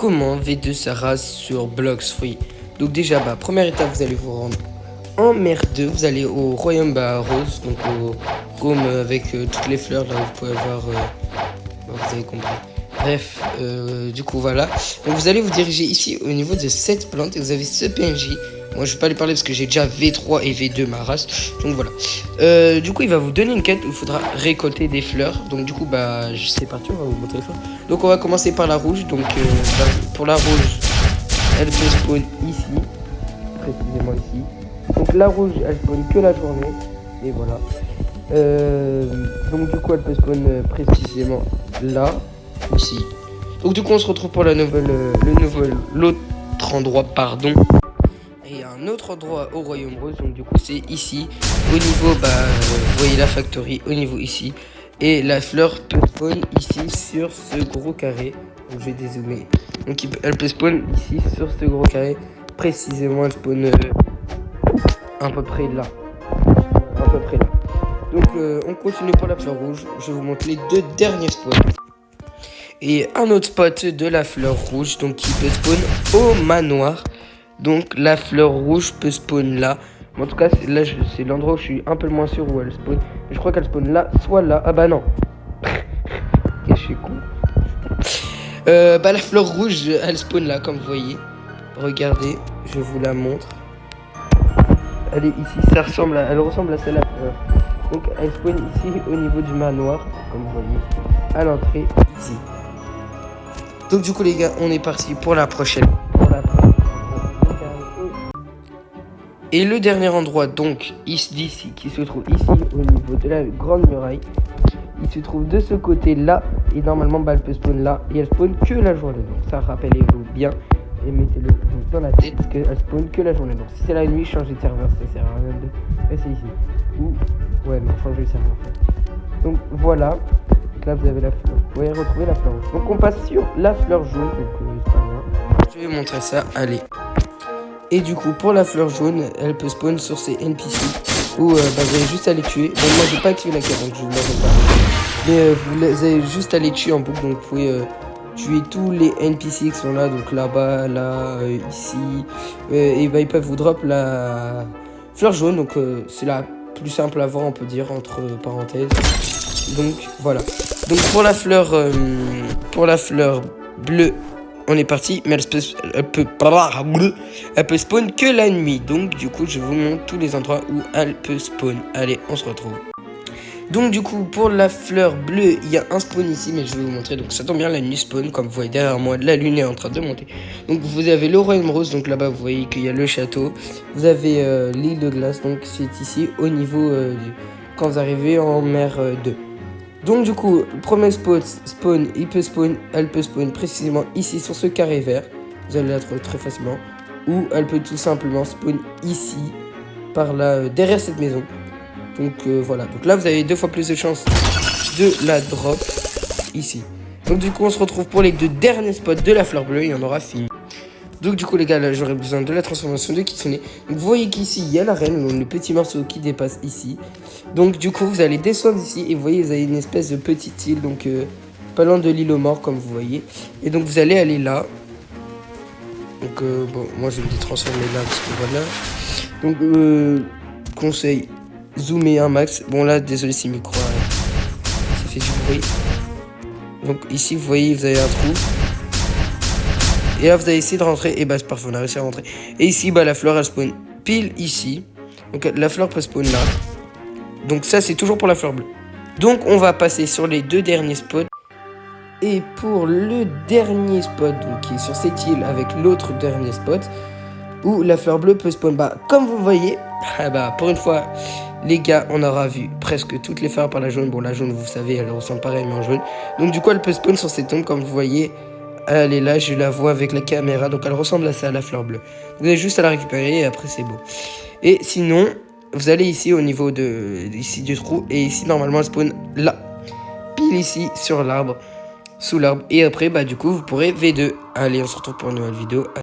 comment V2 sa race sur Blox Free. Donc déjà, première étape, vous allez vous rendre en mer 2, vous allez au royaume rose, donc au royaume avec toutes les fleurs, là où vous pouvez voir, vous avez compris. Bref, du coup voilà. Donc vous allez vous diriger ici au niveau de cette plante et vous avez ce PNJ. Moi je vais pas lui parler parce que j'ai déjà V3 et V2 ma race. Donc voilà. Du coup il va vous donner une quête où il faudra récolter des fleurs. Donc du coup c'est parti, on va vous montrer ça. Donc on va commencer par la rouge. Donc pour la rouge, elle peut spawn ici, précisément ici. Donc la rouge elle spawn que la journée. Et voilà. Donc du coup elle peut spawn précisément là, ici. Donc du coup on se retrouve pour l'autre endroit, pardon. Et un autre endroit au royaume rose, donc du coup c'est ici, au niveau, vous voyez la factory, au niveau ici. Et la fleur peut spawn ici sur ce gros carré. Donc je vais dézoomer. Donc elle peut spawn ici sur ce gros carré. Précisément elle spawn à peu près là. À peu près là. Donc on continue pour la fleur rouge. Je vais vous montre les deux derniers spawns. Et un autre spot de la fleur rouge, donc qui peut spawn au manoir. Donc la fleur rouge peut spawn là. En tout cas là c'est l'endroit où je suis un peu moins sûr où elle spawn. Je crois qu'elle spawn là, soit là. Ah bah non. Je suis con. La fleur rouge elle spawn là comme vous voyez. Regardez, je vous la montre. Elle est ici, elle ressemble à celle-là. Donc elle spawn ici au niveau du manoir, comme vous voyez, à l'entrée ici. Donc du coup les gars, on est parti pour la prochaine. Et le dernier endroit donc d'ici, qui se trouve ici au niveau de la grande muraille, il se trouve de ce côté là, et normalement elle peut spawn là, et elle spawn que la journée. Donc ça rappelez-vous bien, et mettez-le dans la tête, parce qu'elle spawn que la journée. Donc si c'est la nuit, changez de serveur, ça sert à rien de rester ici. Ou, ouais non, changez de serveur en fait. Donc voilà, donc là vous avez la fleur, vous pouvez retrouver la fleur rouge. Donc on passe sur la fleur jaune, donc c'est pas loin. Je vais vous montrer ça, allez. Et du coup, pour la fleur jaune, elle peut spawn sur ces NPC où vous avez juste à les tuer. Bon, moi j'ai pas activé la quête donc je vous l'aurai pas. Mais vous avez juste à les tuer en boucle, donc vous pouvez tuer tous les NPC qui sont là, donc là-bas, là, ici. Et ils peuvent vous drop la fleur jaune, donc c'est la plus simple à voir, on peut dire, entre parenthèses. Donc voilà. Donc pour la fleur bleue, on est parti, mais elle peut spawn que la nuit. Donc du coup je vous montre tous les endroits où elle peut spawn. Allez, on se retrouve. Donc du coup pour la fleur bleue, il y a un spawn ici, mais je vais vous montrer. Donc ça tombe bien, la nuit spawn, comme vous voyez derrière moi, la lune est en train de monter. Donc vous avez le royaume rose, donc là-bas vous voyez qu'il y a le château. Vous avez l'île de glace, donc c'est ici au niveau quand vous arrivez en mer 2. Donc du coup, le premier spawn, elle peut spawn précisément ici sur ce carré vert. Vous allez la trouver très facilement. Ou elle peut tout simplement spawn ici, par là, derrière cette maison. Donc voilà, donc là vous avez 2 fois plus de chances de la drop ici. Donc du coup on se retrouve pour les 2 derniers spots de la fleur bleue et on aura fini. Donc du coup les gars, là j'aurais besoin de la transformation de Kitsune. Donc vous voyez qu'ici il y a la reine, donc le petit morceau qui dépasse ici. Donc du coup vous allez descendre ici et vous voyez vous avez une espèce de petite île, donc pas loin de l'île aux morts comme vous voyez. Et donc vous allez aller là. Donc bon, moi je vais me transformer là parce que voilà. Donc conseil, zoomer un max. Bon là désolé si le micro ça fait du bruit. Donc ici vous voyez vous avez un trou. Et là vous avez essayé de rentrer, et c'est parfait, on a réussi à rentrer. Et ici la fleur elle spawn pile ici. Donc la fleur peut spawn là. Donc ça c'est toujours pour la fleur bleue. Donc on va passer sur les 2 derniers spots. Et pour le dernier spot, donc qui est sur cette île avec l'autre dernier spot, où la fleur bleue peut spawn, comme vous voyez, pour une fois les gars, on aura vu presque toutes les fleurs par la jaune. Bon la jaune vous savez elle ressemble pareil mais en jaune. Donc du coup elle peut spawn sur cette tombe comme vous voyez. Elle est là, je la vois avec la caméra, donc elle ressemble à ça, à la fleur bleue. Vous avez juste à la récupérer et après c'est beau. Et sinon, vous allez ici au niveau ici du trou, et ici normalement elle spawn là, pile ici sur l'arbre, sous l'arbre. Et après du coup vous pourrez V2. Allez, on se retrouve pour une nouvelle vidéo.